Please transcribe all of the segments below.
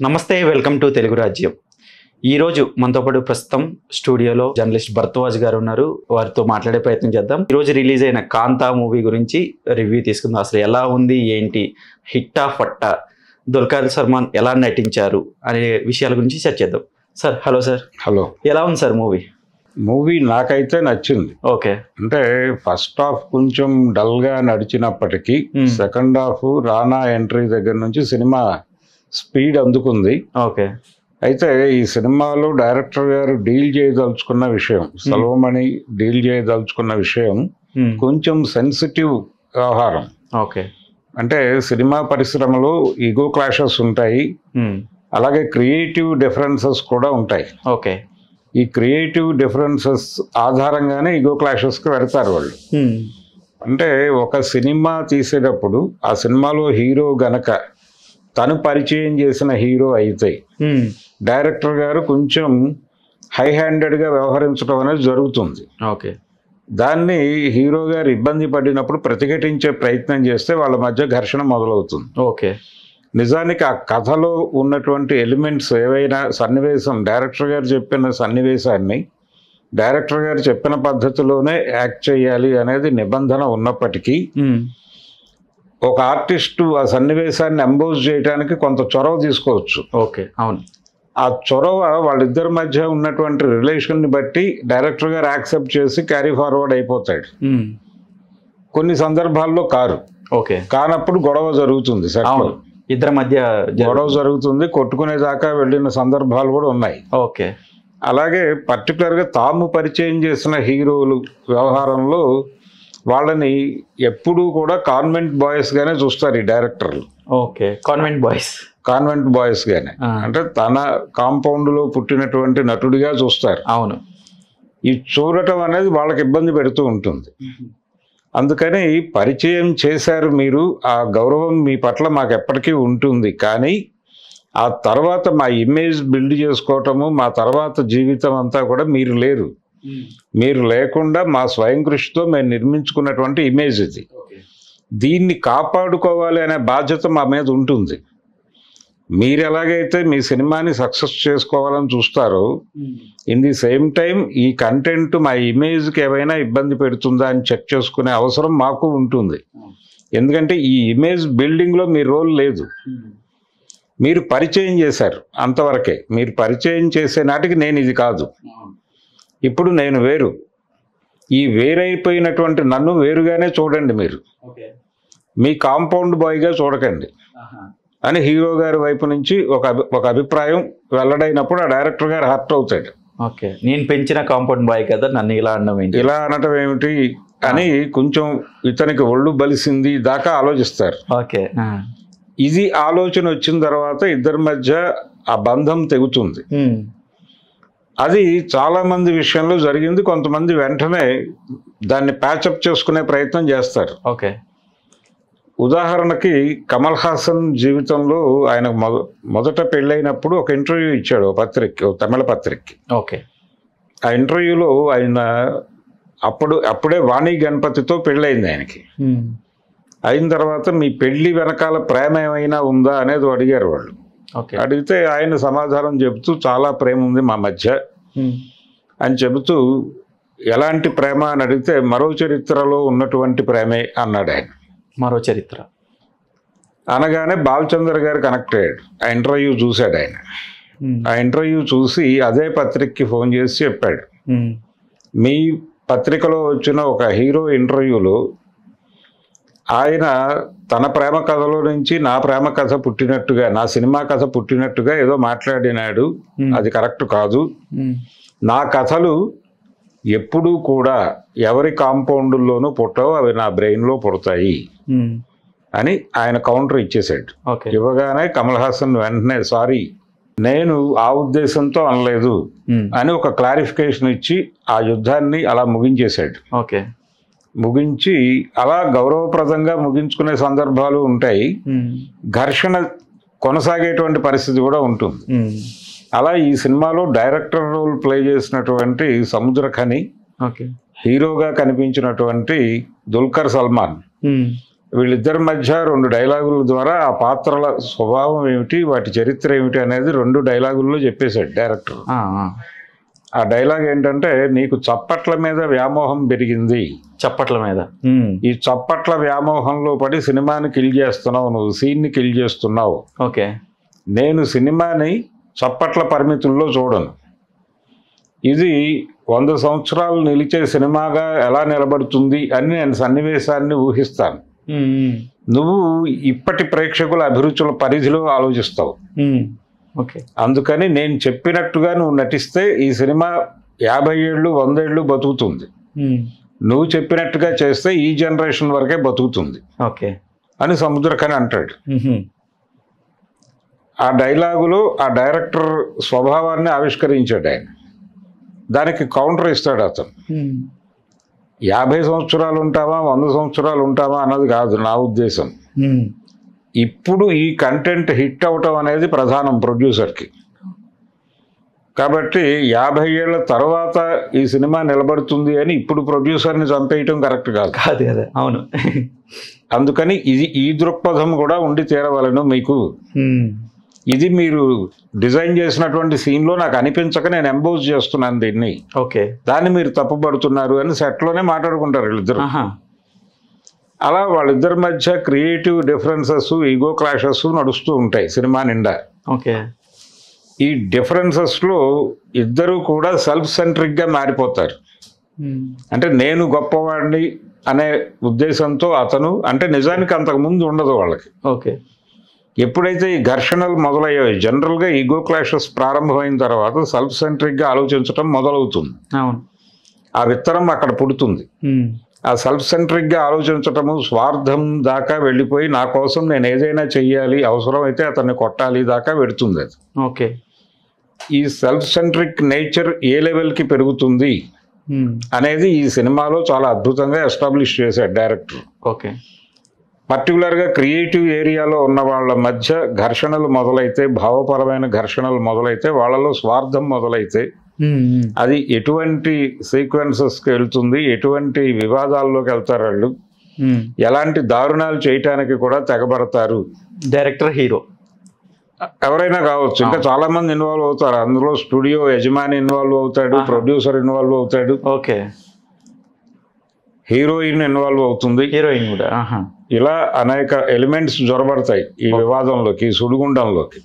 నమస్తే, welcome to Telugu రాజ్యం. ఈరోజు మనతో పాటు ప్రస్తుతం స్టూడియోలో జర్నలిస్ట్ భరద్వాజ్ గారు ఉన్నారు. వారితో మాట్లాడే ప్రయత్నం చేద్దాం. ఈరోజు రిలీజ్ అయిన కాంతా మూవీ గురించి రివ్యూ తీసుకుందాం. అసలు ఎలా ఉంది, ఏంటి, హిట్టా ఫట్టా, దుల్కర్ సల్మాన్ ఎలా నటించారు అనే విషయాల గురించి చర్చిద్దాం. Sir, hello sir. హలో. ఎలా ఉంది సార్ మూవీ? నాకైతే నచ్చింది. ఓకే. అంటే ఫస్ట్ హాఫ్ కొంచెం డల్గా నడిచినప్పటికీ సెకండ్ హాఫ్ రానా ఎంట్రీ దగ్గర నుంచి సినిమా స్పీడ్ అందుకుంది. ఓకే. అయితే ఈ సినిమాలో డైరెక్టర్ గారు డీల్ చేయదలుచుకున్న విషయం, సల్వమణి డీల్ చేయదలుచుకున్న విషయం కొంచెం సెన్సిటివ్ వ్యవహారం. ఓకే. అంటే సినిమా పరిశ్రమలో ఈగో క్లాషెస్ ఉంటాయి, అలాగే క్రియేటివ్ డిఫరెన్సెస్ కూడా ఉంటాయి. ఓకే. ఈ క్రియేటివ్ డిఫరెన్సెస్ ఆధారంగానే ఈగో క్లాషెస్కి వెళ్తారు వాళ్ళు. అంటే ఒక సినిమా తీసేటప్పుడు ఆ సినిమాలో హీరో గనక తను పరిచయం చేసిన హీరో అయితే డైరెక్టర్ గారు కొంచెం హై హ్యాండెడ్గా వ్యవహరించడం అనేది జరుగుతుంది. ఓకే. దాన్ని హీరో గారు ఇబ్బంది పడినప్పుడు ప్రతిఘటించే ప్రయత్నం చేస్తే వాళ్ళ మధ్య ఘర్షణ మొదలవుతుంది. ఓకే. నిజానికి ఆ కథలో ఉన్నటువంటి ఎలిమెంట్స్ ఏవైనా సన్నివేశం, డైరెక్టర్ గారు చెప్పిన సన్నివేశాన్ని డైరెక్టర్ గారు చెప్పిన పద్ధతిలోనే యాక్ట్ చేయాలి అనేది నిబంధన ఉన్నప్పటికీ ఒక ఆర్టిస్టు ఆ సన్నివేశాన్ని ఎంబోజ్ చేయడానికి కొంత చొరవ తీసుకోవచ్చు. ఓకే. అవును. ఆ చొరవ వాళ్ళిద్దరి మధ్య ఉన్నటువంటి రిలేషన్ని బట్టి డైరెక్టర్ గారు యాక్సెప్ట్ చేసి క్యారీ ఫార్వర్డ్ అయిపోతాడు. కొన్ని సందర్భాల్లో ఓకే, కానప్పుడు గొడవ జరుగుతుంది. ఇద్దరి మధ్య గొడవ జరుగుతుంది, కొట్టుకునేదాకా వెళ్ళిన సందర్భాలు కూడా ఉన్నాయి. ఓకే. అలాగే పర్టికులర్గా తాము పరిచయం చేసిన హీరోలు వ్యవహారంలో వాళ్ళని ఎప్పుడూ కూడా కాన్వెంట్ బాయ్స్ గానే చూస్తారు ఈ డైరెక్టర్లు. ఓకే. కాన్వెంట్ బాయ్స్ గానే, అంటే తన కాంపౌండ్ లో పుట్టినటువంటి నటుడిగా చూస్తారు. అవును. ఈ చూడటం అనేది వాళ్ళకి ఇబ్బంది పెడుతూ ఉంటుంది. అందుకని పరిచయం చేశారు మీరు, ఆ గౌరవం మీ పట్ల మాకు ఎప్పటికీ ఉంటుంది. కానీ ఆ తర్వాత మా ఇమేజ్ బిల్డ్ చేసుకోవటము, మా తర్వాత జీవితం అంతా కూడా మీరు లేరు. మీరు లేకుండా మా స్వయం కృషితో మేము నిర్మించుకున్నటువంటి ఇమేజ్ ఇది. దీన్ని కాపాడుకోవాలి అనే బాధ్యత మా మీద ఉంటుంది. మీరు ఎలాగైతే మీ సినిమాని సక్సెస్ చేసుకోవాలని చూస్తారో, ఇన్ ది సేమ్ టైం ఈ కంటెంట్ మా ఇమేజ్కి ఏమైనా ఇబ్బంది పెడుతుందా అని చెక్ చేసుకునే అవసరం మాకు ఉంటుంది. ఎందుకంటే ఈ ఇమేజ్ బిల్డింగ్లో మీ రోల్ లేదు. మీరు పరిచయం చేశారు అంతవరకే. మీరు పరిచయం చేసే నాటికి నేను ఇది కాదు, ఇప్పుడు నేను వేరు, ఈ వేరైపోయినటువంటి నన్ను వేరుగానే చూడండి, మీరు మీ కాంపౌండ్ బాయ్గా చూడకండి అని హీరో గారి వైపు నుంచి ఒక అభిప్రాయం వెల్లడైనప్పుడు ఆ డైరెక్టర్ గారు హర్ట్ అవుతాడు. ఓకే, నేను పెంచిన కాంపౌండ్ బాయ్ కదా, నన్ను ఇలా అనటం ఏమిటి అని కొంచెం ఇతనికి ఒళ్ళు బలిసింది దాకా ఆలోచిస్తారు. ఓకే. ఇది ఆలోచన వచ్చిన తర్వాత ఇద్దరి మధ్య ఆ బంధం తెగుతుంది. అది చాలా మంది విషయంలో జరిగింది. కొంతమంది వెంటనే దాన్ని ప్యాచప్ చేసుకునే ప్రయత్నం చేస్తారు. ఓకే. ఉదాహరణకి కమల్ హాసన్ జీవితంలో ఆయన మొదట పెళ్ళైనప్పుడు ఒక ఇంటర్వ్యూ ఇచ్చాడు పత్రిక, తమిళ పత్రికకి. ఓకే. ఆ ఇంటర్వ్యూలో ఆయన అప్పుడే వాణి గణపతితో పెళ్ళయింది ఆయనకి. అయిన తర్వాత మీ పెళ్లి వెనకాల ప్రేమ ఏమైనా ఉందా అనేది అడిగారు వాళ్ళు. అడిగితే ఆయన సమాధానం చెబుతూ చాలా ప్రేమ ఉంది మా మధ్య అని చెబుతూ, ఎలాంటి ప్రేమ అని అడిగితే మరో చరిత్రలో ఉన్నటువంటి ప్రేమే అన్నాడు ఆయన. మరో చరిత్ర అనగానే బాలచంద్ర గారు కనెక్ట్ అయ్యాడు. ఆ ఇంటర్వ్యూ చూశాడు ఆయన. ఆ ఇంటర్వ్యూ చూసి అదే పత్రికకి ఫోన్ చేసి చెప్పాడు, మీ పత్రికలో వచ్చిన ఒక హీరో ఇంటర్వ్యూలో ఆయన తన ప్రేమ కథలో నుంచి నా ప్రేమ కథ పుట్టినట్టుగా, నా సినిమా కథ పుట్టినట్టుగా ఏదో మాట్లాడినాడు, అది కరెక్ట్ కాదు. నా కథలు ఎప్పుడూ కూడా ఎవరి కాంపౌండ్లోనూ పుట్టవు, అవి నా బ్రెయిన్లో పుడతాయి అని ఆయన కౌంటర్ ఇచ్చేసాడు. ఇవ్వగానే కమల్ హాసన్ వెంటనే సారీ, నేను ఆ ఉద్దేశంతో అనలేదు అని ఒక క్లారిఫికేషన్ ఇచ్చి ఆ యుద్ధాన్ని అలా ముగించేశాడు. ఓకే. ముగించి అలా గౌరవప్రదంగా ముగించుకునే సందర్భాలు ఉంటాయి. ఘర్షణ కొనసాగేటువంటి పరిస్థితి కూడా ఉంటుంది. అలా ఈ సినిమాలో డైరెక్టర్ రోల్ ప్లే చేసినటువంటి సముద్రఖని, హీరోగా కనిపించినటువంటి దుల్కర్ సల్మాన్ వీళ్ళిద్దరి మధ్య 2 డైలాగుల ద్వారా ఆ పాత్రల స్వభావం ఏమిటి, వాటి చరిత్ర ఏమిటి అనేది 2 డైలాగుల్లో చెప్పేశాడు డైరెక్టర్. ఆ డైలాగ్ ఏంటంటే, నీకు చప్పట్ల మీద వ్యామోహం పెరిగింది, చప్పట్ల మీద, ఈ చప్పట్ల వ్యామోహంలో పడి సినిమాని కిల్ చేస్తున్నావు, నువ్వు సీన్ని కిల్ చేస్తున్నావు. ఓకే, నేను సినిమాని చప్పట్ల పరిమితుల్లో చూడను, ఇది 100 సంవత్సరాలు నిలిచే సినిమాగా ఎలా నిలబడుతుంది అని నేను సన్నివేశాన్ని ఊహిస్తాను. నువ్వు ఇప్పటి ప్రేక్షకుల అభిరుచుల పరిధిలో ఆలోచిస్తావు. ఓకే, అందుకని నేను చెప్పినట్టుగా నువ్వు నటిస్తే ఈ సినిమా 50 ఏళ్ళు 100 ఏళ్ళు బతుకుతుంది, నువ్వు చెప్పినట్టుగా చేస్తే ఈ జనరేషన్ వరకే బతుకుతుంది ఓకే అని సముద్రకని అంటాడు. ఆ డైలాగులో ఆ డైరెక్టర్ స్వభావాన్ని ఆవిష్కరించాడు ఆయన. దానికి కౌంటర్ ఇస్తాడు అతను. 50 సంవత్సరాలు ఉంటామా 100 సంవత్సరాలు ఉంటామా అన్నది కాదు నా ఉద్దేశం. ఇప్పుడు ఈ కంటెంట్ హిట్ అవటం అనేది ప్రధానం ప్రొడ్యూసర్కి. కాబట్టి 50 ఏళ్ల తర్వాత ఈ సినిమా నిలబడుతుంది అని ఇప్పుడు ప్రొడ్యూసర్ని చంపేయటం కరెక్ట్ కాదు కదా. అవును, అందుకని ఈ దృక్పథం కూడా ఉండి తీరవలను మీకు. ఇది మీరు డిజైన్ చేసినటువంటి సీన్లో నాకు అనిపించక నేను ఎంబోజ్ చేస్తున్నాను దీన్ని, ఓకే, దాన్ని మీరు తప్పుపడుతున్నారు అని సెట్లోనే మాట్లాడుకుంటారు వీళ్ళిద్దరు. అలా వాళ్ళిద్దరి మధ్య క్రియేటివ్ డిఫరెన్సెస్, ఈగో క్లాషెస్ నడుస్తూ ఉంటాయి సినిమా నిండా. ఓకే, ఈ డిఫరెన్సెస్లో ఇద్దరు కూడా సెల్ఫ్ సెంట్రిక్గా మారిపోతారు. అంటే నేను గొప్పవాడిని అనే ఉద్దేశంతో అతను, అంటే నిజానికి అంతకుముందు ఉండదు వాళ్ళకి. ఓకే, ఎప్పుడైతే ఈ ఘర్షణలు మొదలయ్యాయి, జనరల్గా ఈగో క్లాషెస్ ప్రారంభమైన తర్వాత సెల్ఫ్ సెంట్రిక్గా ఆలోచించడం మొదలవుతుంది. ఆ విత్తనం అక్కడ పుడుతుంది. ఆ సెల్ఫ్ సెంట్రిక్గా ఆలోచించటము స్వార్థం దాకా వెళ్ళిపోయి నా కోసం నేను ఏదైనా చెయ్యాలి, అవసరమైతే అతన్ని కొట్టాలి దాకా పెడుతుంది అది. ఓకే, ఈ సెల్ఫ్ సెంట్రిక్ నేచర్ ఏ లెవెల్కి పెరుగుతుంది అనేది ఈ సినిమాలో చాలా అద్భుతంగా ఎస్టాబ్లిష్ చేశాడు డైరెక్టర్. ఓకే, పర్టికులర్గా క్రియేటివ్ ఏరియాలో ఉన్న వాళ్ళ మధ్య ఘర్షణలు మొదలైతే, భావపరమైన ఘర్షణలు మొదలైతే, వాళ్ళలో స్వార్థం మొదలైతే అది ఎటువంటి సీక్వెన్సెస్కి వెళ్తుంది, ఎటువంటి వివాదాల్లోకి వెళ్తారు వాళ్ళు, ఎలాంటి దారుణాలు చేయటానికి కూడా తెగబడతారు. డైరెక్టర్, హీరో ఎవరైనా కావచ్చు, ఇంకా చాలా మంది ఇన్వాల్వ్ అవుతారు అందులో. స్టూడియో యజమాని ఇన్వాల్వ్ అవుతాడు, ప్రొడ్యూసర్ ఇన్వాల్వ్ అవుతాడు, ఓకే, హీరోయిన్ ఇన్వాల్వ్ అవుతుంది, హీరోయిన్ కూడా. ఇలా అనేక ఎలిమెంట్స్ జొరబడతాయి ఈ వివాదంలోకి, ఈ సుడిగుండంలోకి.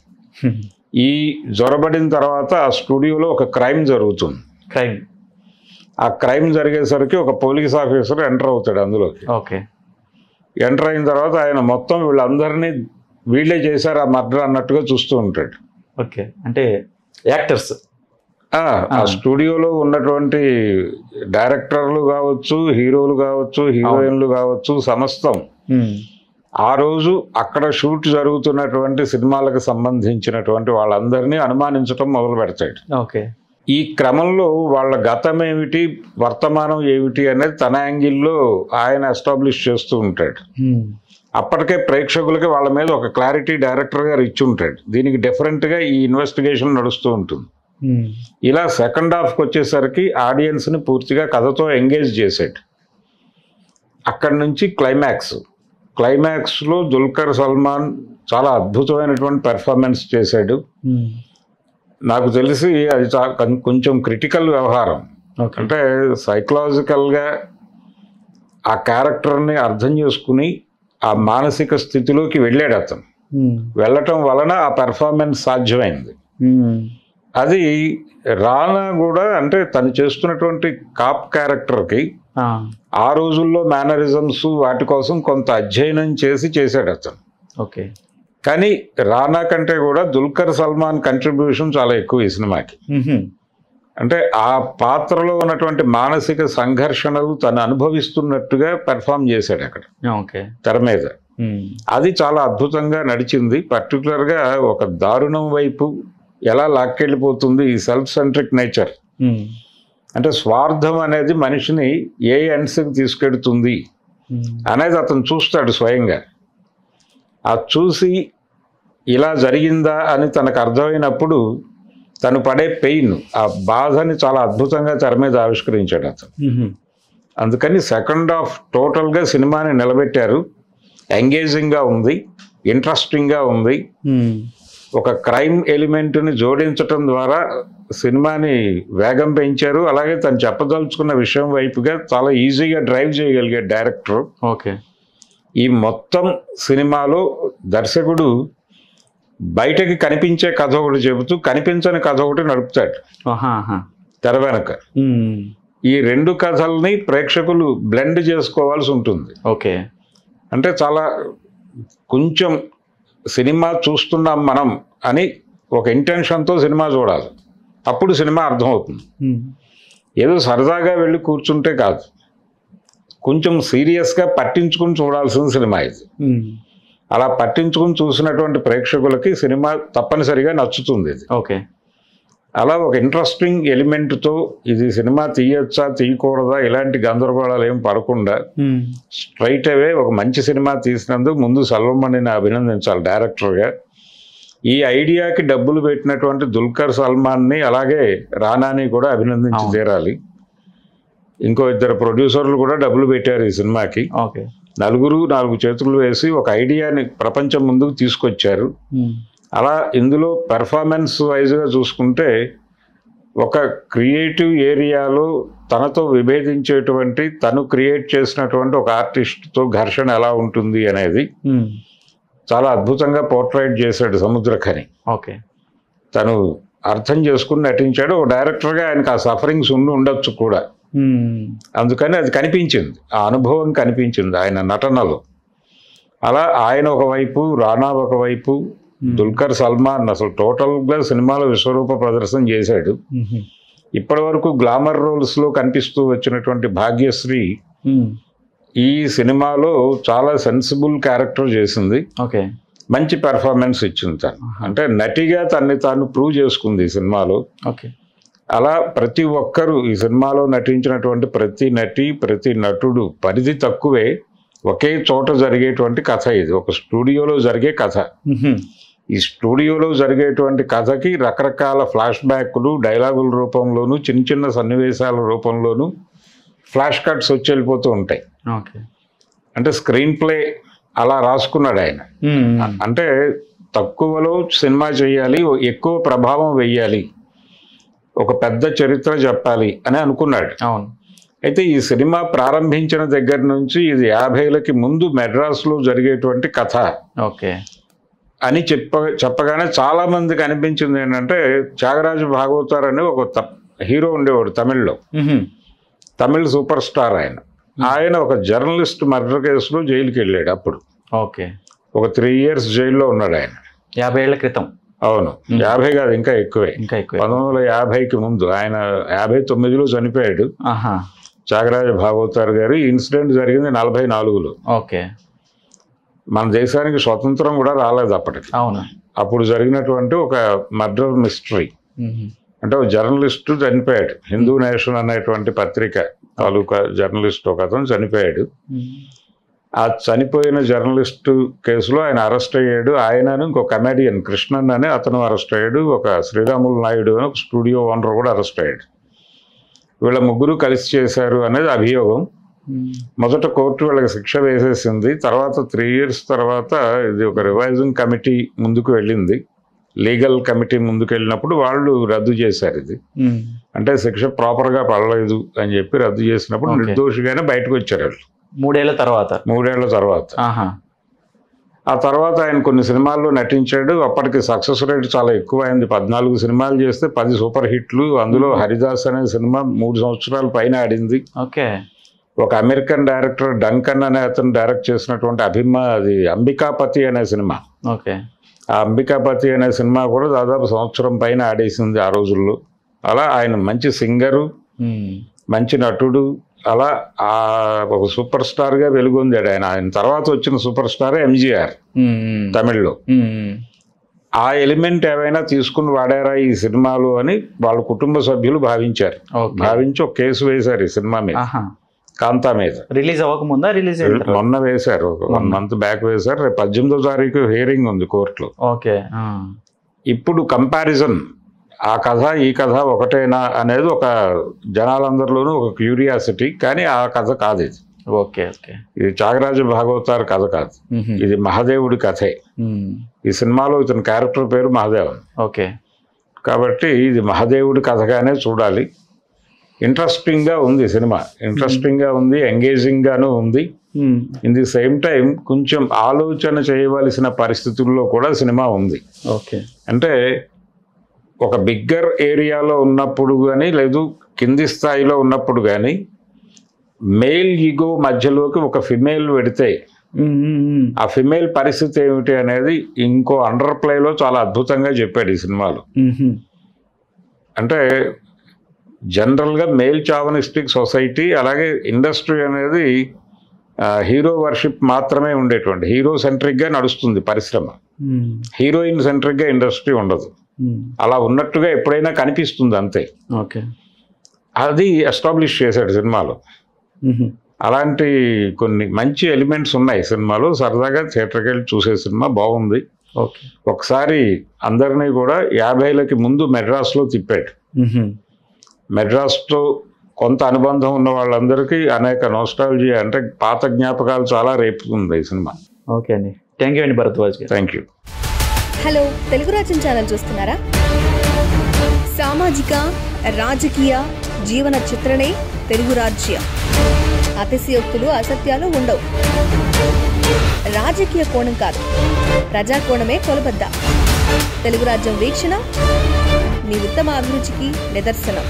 ఈ జొరబడిన తర్వాత ఆ స్టూడియోలో ఒక క్రైమ్ జరుగుతుంది. ఆ క్రైమ్ జరిగేసరికి ఒక పోలీస్ ఆఫీసర్ ఎంటర్ అవుతాడు అందులోకి. ఓకే, ఎంటర్ అయిన తర్వాత ఆయన మొత్తం వీళ్ళందరినీ వీళ్ళే చేశారు ఆ మర్డర్ అన్నట్టుగా చూస్తూ ఉంటాడు. ఓకే, అంటే యాక్టర్స్, ఆ స్టూడియోలో ఉన్నటువంటి డైరెక్టర్లు కావచ్చు, హీరోలు కావచ్చు, హీరోయిన్లు కావచ్చు, సమస్తం ఆ రోజు అక్కడ షూట్ జరుగుతున్నటువంటి సినిమాలకు సంబంధించినటువంటి వాళ్ళందరినీ అనుమానించడం మొదలు పెడతాడు. ఓకే, ఈ క్రమంలో వాళ్ళ గతం ఏమిటి, వర్తమానం ఏమిటి అనేది తన యాంగిల్లో ఆయన ఎస్టాబ్లిష్ చేస్తూ ఉంటాడు. అప్పటికే ప్రేక్షకులకి వాళ్ళ మీద ఒక క్లారిటీ డైరెక్టర్ గారు ఇచ్చి ఉంటాడు. దీనికి డిఫరెంట్గా ఈ ఇన్వెస్టిగేషన్ నడుస్తూ ఉంటుంది. ఇలా సెకండ్ హాఫ్కి వచ్చేసరికి ఆడియన్స్ని పూర్తిగా కథతో ఎంగేజ్ చేశాడు. అక్కడి నుంచి క్లైమాక్స్లో దుల్కర్ సల్మాన్ చాలా అద్భుతమైనటువంటి పెర్ఫార్మెన్స్ చేశాడు. నాకు తెలిసి అది కొంచెం క్రిటికల్ వ్యవహారం. అంటే సైకలాజికల్గా ఆ క్యారెక్టర్ని అర్థం చేసుకుని ఆ మానసిక స్థితిలోకి వెళ్ళాడు అతను. వెళ్ళటం వలన ఆ పెర్ఫార్మెన్స్ సాధ్యమైంది. అది రానా కూడా, అంటే తను చేస్తున్నటువంటి కాప్ క్యారెక్టర్కి ఆ రోజుల్లో మేనరిజమ్స్ వాటి కోసం కొంత అధ్యయనం చేశాడు అతను. ఓకే, కానీ రానా కంటే కూడా దుల్కర్ సల్మాన్ కంట్రిబ్యూషన్ చాలా ఎక్కువ ఈ సినిమాకి. అంటే ఆ పాత్రలో ఉన్నటువంటి మానసిక సంఘర్షణలు తను అనుభవిస్తున్నట్టుగా పెర్ఫామ్ చేశాడు అక్కడ తెర మీద. అది చాలా అద్భుతంగా నడిచింది. పర్టికులర్గా ఒక దారుణం వైపు ఎలా లాక్కెళ్ళిపోతుంది ఈ సెల్ఫ్ సెంట్రిక్ నేచర్, అంటే స్వార్థం అనేది మనిషిని ఏ ఎండ్స్కి తీసుకెడుతుంది అనేది అతను చూస్తాడు స్వయంగా. అది చూసి ఇలా జరిగిందా అని తనకు అర్థమైనప్పుడు తను పడే పెయిన్, ఆ బాధని చాలా అద్భుతంగా తెర మీద ఆవిష్కరించాడు అతను. అందుకని సెకండ్ హాఫ్ టోటల్గా సినిమాని నిలబెట్టారు. ఎంగేజింగ్గా ఉంది, ఇంట్రెస్టింగ్గా ఉంది. ఒక క్రైమ్ ఎలిమెంట్ని జోడించటం ద్వారా సినిమాని వేగం పెంచారు. అలాగే తను చెప్పదలుచుకున్న విషయం వైపుగా చాలా ఈజీగా డ్రైవ్ చేయగలిగాడు డైరెక్టర్. ఓకే. ఈ మొత్తం సినిమాలో దర్శకుడు బయటకి కనిపించే కథ ఒకటి చెబుతూ కనిపించని కథ ఒకటి నడుపుతాడు తెర వెనక. ఈ రెండు కథల్ని ప్రేక్షకులు బ్లెండ్ చేసుకోవాల్సి ఉంటుంది. ఓకే. అంటే చాలా కొంచెం సినిమా చూస్తున్నాం మనం అని ఒక ఇంటెన్షన్తో సినిమా చూడాలి. అప్పుడు సినిమా అర్థమవుతుంది. ఏదో సరదాగా వెళ్ళి కూర్చుంటే కాదు, కొంచెం సీరియస్గా పట్టించుకుని చూడాల్సిన సినిమా ఇది. అలా పట్టించుకుని చూసినటువంటి ప్రేక్షకులకి సినిమా తప్పనిసరిగా నచ్చుతుంది ఇది. ఓకే. అలా ఒక ఇంట్రెస్టింగ్ ఎలిమెంట్తో ఇది సినిమా తీయొచ్చా తీయకూడదా ఇలాంటి గందరగోళాలు ఏం పడకుండా స్ట్రైట్ అవే ఒక మంచి సినిమా తీసినందుకు ముందు సల్మాన్ని అభినందించాలి డైరెక్టర్గా. ఈ ఐడియాకి డబ్బులు పెట్టినటువంటి దుల్కర్ సల్మాన్ని అలాగే రానాని కూడా అభినందించి తీరాలి. ఇంకో 2 ప్రొడ్యూసర్లు కూడా డబ్బులు పెట్టారు ఈ సినిమాకి. ఓకే. నలుగురు 4 చేతులు వేసి ఒక ఐడియాని ప్రపంచం ముందుకు తీసుకొచ్చారు. అలా ఇందులో పెర్ఫార్మెన్స్ వైజ్గా చూసుకుంటే ఒక క్రియేటివ్ ఏరియాలో తనతో విభేదించేటువంటి తను క్రియేట్ చేసినటువంటి ఒక ఆర్టిస్ట్తో ఘర్షణ ఎలా ఉంటుంది అనేది చాలా అద్భుతంగా పోర్ట్రైట్ చేశాడు సముద్రఖని. ఓకే. తను అర్థం చేసుకుని నటించాడు. ఒక డైరెక్టర్గా ఆయనకు ఆ సఫరింగ్స్ ఉండొచ్చు కూడా. అందుకని అది కనిపించింది, ఆ అనుభవం కనిపించింది ఆయన నటనలో. అలా ఆయన ఒకవైపు, రానా ఒకవైపు, దుల్కర్ సల్మాన్ అసలు టోటల్గా సినిమాలో విశ్వరూప ప్రదర్శన చేశాడు. ఇప్పటి వరకు గ్లామర్ రోల్స్లో కనిపిస్తూ వచ్చినటువంటి భాగ్యశ్రీ ఈ సినిమాలో చాలా సెన్సిబుల్ క్యారెక్టర్ చేసింది. ఓకే. మంచి పెర్ఫార్మెన్స్ ఇచ్చింది తను. అంటే నటిగా తన్ని తాను ప్రూవ్ చేసుకుంది ఈ సినిమాలో. ఓకే. అలా ప్రతి ఒక్కరూ ఈ సినిమాలో నటించినటువంటి ప్రతి నటి, ప్రతి నటుడు పరిధి తక్కువే, ఒకే చోట జరిగేటువంటి కథ ఇది. ఒక స్టూడియోలో జరిగే కథ. ఈ స్టూడియోలో జరిగేటువంటి కథకి రకరకాల ఫ్లాష్ బ్యాక్లు, డైలాగుల రూపంలోనూ, చిన్న చిన్న సన్నివేశాల రూపంలోనూ ఫ్లాష్ కట్స్ వచ్చి వెళ్ళిపోతూ ఉంటాయి. ఓకే. అంటే స్క్రీన్ ప్లే అలా రాసుకున్నాడు ఆయన. అంటే తక్కువలో సినిమా చేయాలి, ఎక్కువ ప్రభావం వెయ్యాలి, ఒక పెద్ద చరిత్ర చెప్పాలి అని అనుకున్నాడు. అవును. అయితే ఈ సినిమా ప్రారంభించిన దగ్గర నుంచి ఇది 50కి ముందు మెడ్రాస్లో జరిగేటువంటి కథ. ఓకే. అని చెప్పగానే చాలా మందికి అనిపించింది ఏంటంటే, త్యాగరాజు భాగవతార్ అని ఒక హీరో ఉండేవాడు తమిళ్లో. తమిళ్ సూపర్ స్టార్ ఆయన. ఆయన ఒక జర్నలిస్ట్ మర్డర్ కేసులో జైలుకి వెళ్ళాడు అప్పుడు. ఓకే. ఒక 3 years జైల్లో ఉన్నాడు ఆయన. 50 ఏళ్ల క్రితం. అవును, 50 కాదు, ఇంకా ఎక్కువే. 1950కి ముందు. ఆయన 59లో చనిపోయాడు త్యాగరాజ భాగవతార్ గారు. ఈ ఇన్సిడెంట్ జరిగింది 44లో. ఓకే. మన దేశానికి స్వతంత్రం కూడా రాలేదు అప్పటికి. అవును. అప్పుడు జరిగినటువంటి ఒక మర్డర్ మిస్టరీ. అంటే ఒక జర్నలిస్టు చనిపోయాడు. హిందూ నేషన్ అనేటువంటి పత్రిక తాలూకా జర్నలిస్ట్ ఒక అతను చనిపోయాడు. ఆ చనిపోయిన జర్నలిస్టు కేసులో ఆయన అరెస్ట్ అయ్యాడు. ఆయనను ఇంకో కమెడియన్ కృష్ణన్ అని అతను అరెస్ట్ అయ్యాడు. ఒక శ్రీరాములు నాయుడు అని ఒక స్టూడియో ఓనర్ కూడా అరెస్ట్ అయ్యాడు. వీళ్ళ ముగ్గురు కలిసి చేశారు అనేది అభియోగం. మొదట కోర్టు వీళ్ళకి శిక్ష వేసేసింది. తర్వాత 3 years తర్వాత ఇది ఒక రివైజింగ్ కమిటీ ముందుకు వెళ్ళింది. లీగల్ కమిటీ ముందుకు వెళ్ళినప్పుడు వాళ్ళు రద్దు చేశారు ఇది. అంటే శిక్ష ప్రాపర్గా పడలేదు అని చెప్పి రద్దు చేసినప్పుడు నిర్దోషిగానే బయటకు వచ్చారు వాళ్ళు 3 ఏళ్ల తర్వాత. 3 ఏళ్ల తర్వాత. ఆ తర్వాత ఆయన కొన్ని సినిమాల్లో నటించాడు. అప్పటికి సక్సెస్ రేట్ చాలా ఎక్కువ అయింది. 14 సినిమాలు చేస్తే 10 సూపర్ హిట్లు. అందులో హరిదాస్ అనే సినిమా 3 సంవత్సరాల పైన ఆడింది. ఓకే. ఒక అమెరికన్ డైరెక్టర్ డంకన్ అనే అతను డైరెక్ట్ చేసినటువంటి అది అంబికాపతి అనే సినిమా. ఓకే. ఆ అంబికాపతి అనే సినిమా కూడా దాదాపు సంవత్సరం పైన ఆడేసింది ఆ రోజుల్లో. అలా ఆయన మంచి సింగరు, మంచి నటుడు, అలా ఒక సూపర్ స్టార్గా వెలుగొందాడు ఆయన. ఆయన తర్వాత వచ్చిన సూపర్ స్టార్ ఎంజీఆర్ తమిళ్లో. ఆ ఎలిమెంట్ ఏమైనా తీసుకుని వాడారా ఈ సినిమాలో అని వాళ్ళ కుటుంబ సభ్యులు భావించారు. భావించి ఒక కేసు వేశారు ఈ సినిమా మీద, కాంతా మీద. రిలీజ్ అవ్వకముందా? రిలీజ్ మొన్న వేశారు, ఒక 1 month బ్యాక్ వేశారు. రేపు 18వ తారీఖు హియరింగ్ ఉంది కోర్టులో. ఓకే. ఇప్పుడు కంపారిజన్, ఆ కథ ఈ కథ ఒకటేనా అనేది ఒక జనాలందరిలోనూ ఒక క్యూరియాసిటీ. కానీ ఆ కథ కాదు ఇది. Okay okay. ఇది త్యాగరాజ భాగవతార్ కథ కాదు, ఇది మహాదేవుడి కథే. ఈ సినిమాలో ఇతని క్యారెక్టర్ పేరు మహాదేవన్. ఓకే. కాబట్టి ఇది మహాదేవుడి కథగానే చూడాలి. ఇంట్రెస్టింగ్గా ఉంది సినిమా, ఇంట్రెస్టింగ్గా ఉంది, ఎంగేజింగ్గాను ఉంది. ఇన్ ది సేమ్ టైం కొంచెం ఆలోచన చేయవలసిన పరిస్థితుల్లో కూడా సినిమా ఉంది. ఓకే. అంటే ఒక బిగ్గర్ ఏరియాలో ఉన్నప్పుడు కానీ లేదు కింది స్థాయిలో ఉన్నప్పుడు కానీ మేల్ ఈగో మధ్యలోకి ఒక ఫిమేల్ పెడితే ఆ ఫిమేల్ పరిస్థితి ఏమిటి అనేది ఇంకో అండర్ ప్లేలో చాలా అద్భుతంగా చెప్పాడు ఈ సినిమాలో. అంటే జనరల్గా మేల్ చావనిస్టిక్ సొసైటీ, అలాగే ఇండస్ట్రీ అనేది హీరో వర్షిప్ మాత్రమే ఉండేటువంటి, హీరో సెంట్రిక్గా నడుస్తుంది పరిశ్రమ, హీరోయిన్ సెంట్రిక్గా ఇండస్ట్రీ ఉండదు. అలా ఉన్నట్టుగా ఎప్పుడైనా కనిపిస్తుంది అంతే. ఓకే. అది ఎస్టాబ్లిష్ చేశాడు సినిమాలో. అలాంటి కొన్ని మంచి ఎలిమెంట్స్ ఉన్నాయి సినిమాలో. సరదాగా థియేటర్కి వెళ్ళి చూసే సినిమా, బాగుంది. ఓకే. ఒకసారి అందరినీ కూడా 50లకి ముందు మెడ్రాస్లో తిప్పాడు. మెడ్రాస్తో కొంత అనుబంధం ఉన్న వాళ్ళందరికీ అనేక నోస్టాలజీ, అంటే పాత జ్ఞాపకాలు చాలా రేపుతుంది ఈ సినిమా. ఓకే అండి, థ్యాంక్ యూ అండి భరద్వాజ్ గారు. Thank you. హలో, తెలుగు రాజ్యం ఛానల్ చూస్తున్నారా? సామాజిక రాజకీయ జీవన చిత్రణే తెలుగు రాజ్యం. అతిశయోక్తులు అసత్యాలు ఉండవు. రాజకీయ కోణం కాదు, ప్రజా కోణమే కొలబద్ద. తెలుగు రాజ్యం వీక్షణ మీ ఉత్తమ అభిరుచికి నిదర్శనం.